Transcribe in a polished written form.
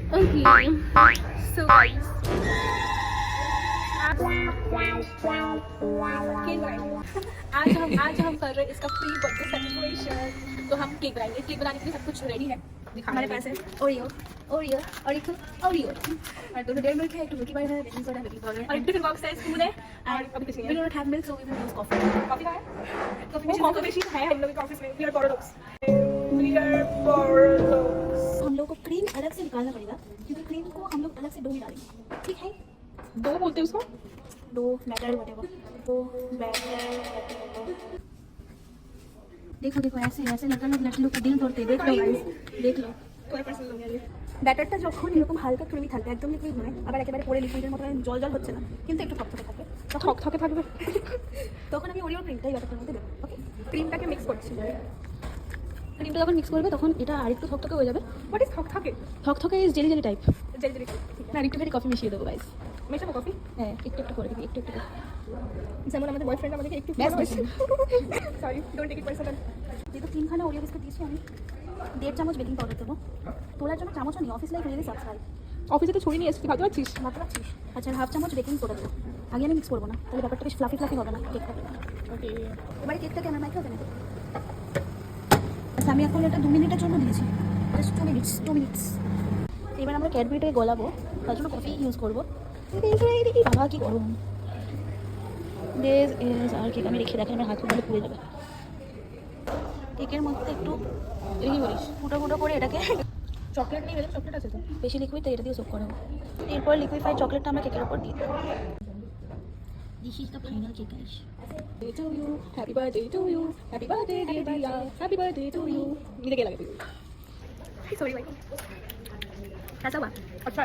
Okay. So guys, आज हम कर रहे हैं इसका प्री बर्थडे सेलिब्रेशन। तो हम केक बनाएंगे। केक बनाने के लिए सब कुछ रेडी है। हमारे पास है ओरियो ओरियो और एक ओरियो और दो डेयर मिल्क है, एक मिल्की बार है, बेकिंग सोडा, बेकिंग पाउडर और एक टिफिन बॉक्स है, स्पून है और अभी कुछ नहीं है। We don't have milk so we will use coffee. Coffee का है? कॉफी मशीन है हम लोग के ऑफिस में। वी आर बोरोलोक्स। हम लोग को क्रीम अलग से निकालना पड़ेगा क्योंकि क्रीम को हम लोग अलग से डो में डालेंगे। ठीक है? दो बोलते हैं उसको। Dough batter whatever. Dough batter देखो देखो ऐसे ऐसे लड़के लोग का दिल तोड़ते। देख लो गाइस, देख लो। তোর পার্সেল লোক আছে। ব্যাটারটা যখন এরকম হালকা ক্রিমি থাকবে, একদম লিকুইড নয়, আবার একেবারে পরে লিকুইডের মতো জল জল হচ্ছে না, কিন্তু একটু থকথকে থাকবে, থকথকে থাকবে। তখন আমি ওরিও ক্রিমটাই ব্যাটারটার মধ্যে দেবো। ওকে, ক্রিমটাকে মিক্স করছি। ক্রিমটা যখন মিক্স করবে তখন এটা আরেকটু থকথকে হয়ে যাবে। হোয়াট ইজ থকথকে? থকথকে is jelly jelly type. Jelly jelly. না, একটুখানি কফি মিশিয়ে দেবো গাইস। মেশাবো কফি? হ্যাঁ, একটু একটু করে দিবি, একটু একটু করে। যেমন আমাদের বয়ফ্রেন্ড আমাদেরকে একটু ব্যাস, ভালোবাসে। Sorry, don't take it personal. যেহেতু 3খানা ওরিও বিস্কুট দিয়েছি আমি 1.5 চামচ বেকিং পাউডার দেবো। তোলার জন্য চামচও নেই, অফিস লাইফ রিয়েলি সাবস্ক্রাইব। অফিসে তো ছড়ি নিয়ে এসেছি, ভাবতে পারছিস? ভাবতে পারছিস? আচ্ছা, 1/2 চামচ বেকিং সোডা দেবো। আগে আমি মিক্স করবো না, তাহলে ব্যাপারটা বেশ ফ্লাফি ফ্লাফি হবে না কেকটা। ওকে। এবারে কেকটাকে আমার মাইক্রোওভেনে দেবো। আচ্ছা, আমি এখন এটা 2 মিনিটের জন্য দিয়েছি, জাস্ট 2 মিনিটস। এবার আমরা ক্যাডবেরিটাকে গলাবো, তার জন্য কফি ইউজ করবো। বাবা কি গরম। This is our cake. আমি রেখে দেখেন আমার হাত পুরো পুড়ে যাবে। কেকের মধ্যে একটু কি বলিস ফুটো ফুটো করে এটাকে চকলেট নিয়ে গেলে চকলেট আছে তো। বেশি লিকুইড, তাই এটা দিয়ে সোপ করাবো। এরপর লিকুইফাইড চকলেটটা আমরা কেকের উপর দিয়ে দেবো। This is the final cake guys. To you, happy birthday to you, happy birthday dear Diya, happy birthday to you। नीचे क्या लगे? सॉरी भाई। कैसा हुआ? अच्छा